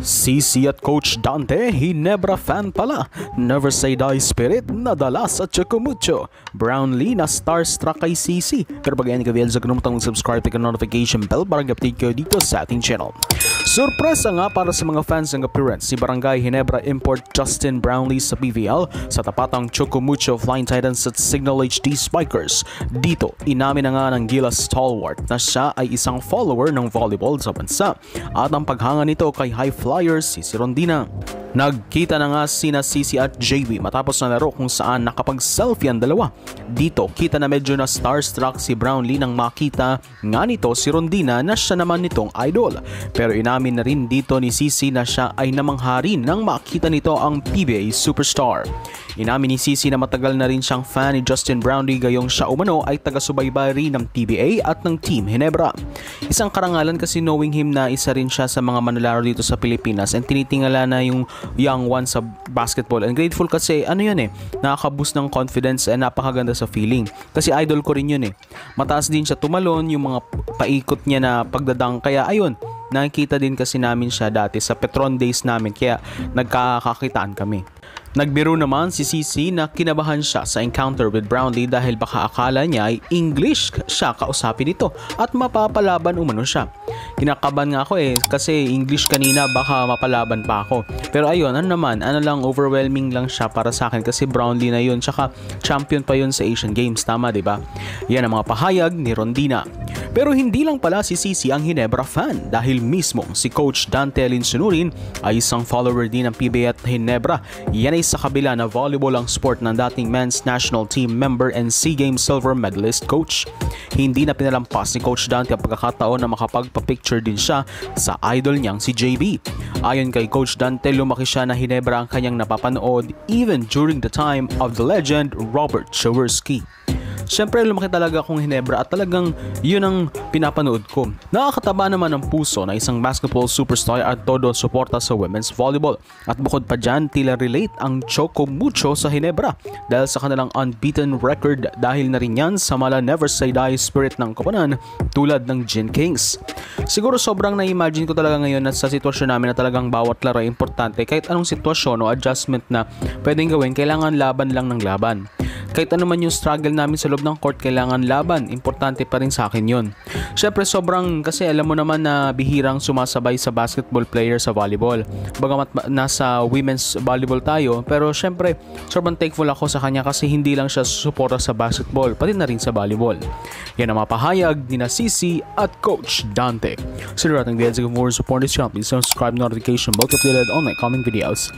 Sisi at Coach Dante, Hinebra fan pala. Never say die spirit, nadala sa Chocomucho. Brownlee na starstruck kay Sisi. Pero pag yan ka-avail sa kanumutang subscribe at notification bell para update kayo dito sa ating channel. Surpresa nga para sa mga fans ng appearance si Barangay Hinebra import Justin Brownlee sa PVL sa tapatang Chocomucho Flying Titans at Signal HD Spikers. Dito, inamin na nga ng Gilas stalwart na siya ay isang follower ng volleyball sa bansa at ang paghanga nito kay High Flyers si Rondina. Nagkita na nga sina Sisi at JB matapos na laro kung saan nakapag-selfie ang dalawa. Dito, kita na medyo na starstruck si Brownlee nang makita nga nito si Rondina na siya naman nitong idol. Pero inamin na rin dito ni Sisi na siya ay namangharin nang makita nito ang PBA superstar. Inamin ni Sisi na matagal na rin siyang fan ni Justin Brownlee gayong siya umano ay taga-subaybay rin ng PBA at ng Team Hinebra. Isang karangalan kasi knowing him na isa rin siya sa mga manlalaro dito sa Pilipinas and tinitingala na yung young one sa basketball. And grateful kasi nakaka-boost ng confidence and napakaganda sa feeling. Kasi idol ko rin yun Mataas din siya tumalon, yung mga paikot niya na pagdadang. Kaya ayun, nakikita din kasi namin siya dati sa Petron Days namin kaya nagkakakitaan kami. Nagbiro naman si Sisi na kinabahan siya sa encounter with Brownlee dahil baka akala niya ay English siya kausapin nito at mapapalaban umano siya. Kinakabahan nga ako kasi English kanina baka mapalaban pa ako. Pero ayun, overwhelming lang siya para sa akin kasi Brownlee na yun tsaka champion pa yun sa Asian Games, tama diba? Yan ang mga pahayag ni Rondina. Pero hindi lang pala si Sisi ang Hinebra fan dahil mismo si Coach Dante Alinsunurin ay isang follower din ng PBA at Hinebra. Yan ay sa kabila na volleyball ang sport ng dating men's national team member and SEA Games silver medalist coach. Hindi na pinalampas ni Coach Dante ang pagkakataon na makapagpa-picture din siya sa idol niyang si JB. Ayon kay Coach Dante, lumaki siya na Hinebra ang kanyang napapanood even during the time of the legend Robert Jaworski. Siyempre lumaki talaga akong Hinebra at talagang yun ang pinapanood ko. Nakakataba naman ng puso na isang basketball superstar at todo suporta sa women's volleyball. At bukod pa dyan, tila relate ang Chocomucho sa Hinebra dahil sa kanilang unbeaten record dahil na rin yan sa mala never say die spirit ng koponan tulad ng Gin Kings. Siguro sobrang na-imagine ko talaga ngayon na sa sitwasyon namin na talagang bawat laro ay importante kahit anong sitwasyon o adjustment na pwedeng gawin, kailangan laban lang ng laban. Kahit ano man yung struggle namin sa loob ng court, kailangan laban. Importante pa rin sa akin yun. Syempre sobrang, kasi alam mo naman na bihirang sumasabay sa basketball player sa volleyball. Bagamat nasa women's volleyball tayo, pero syempre sobrang thankful ako sa kanya kasi hindi lang siya suporta sa basketball, pati na rin sa volleyball. Yan ang mapahayag ni na Sisi at Coach Dante. So, for more support this channel, please subscribe, notification bell to updated on my coming videos.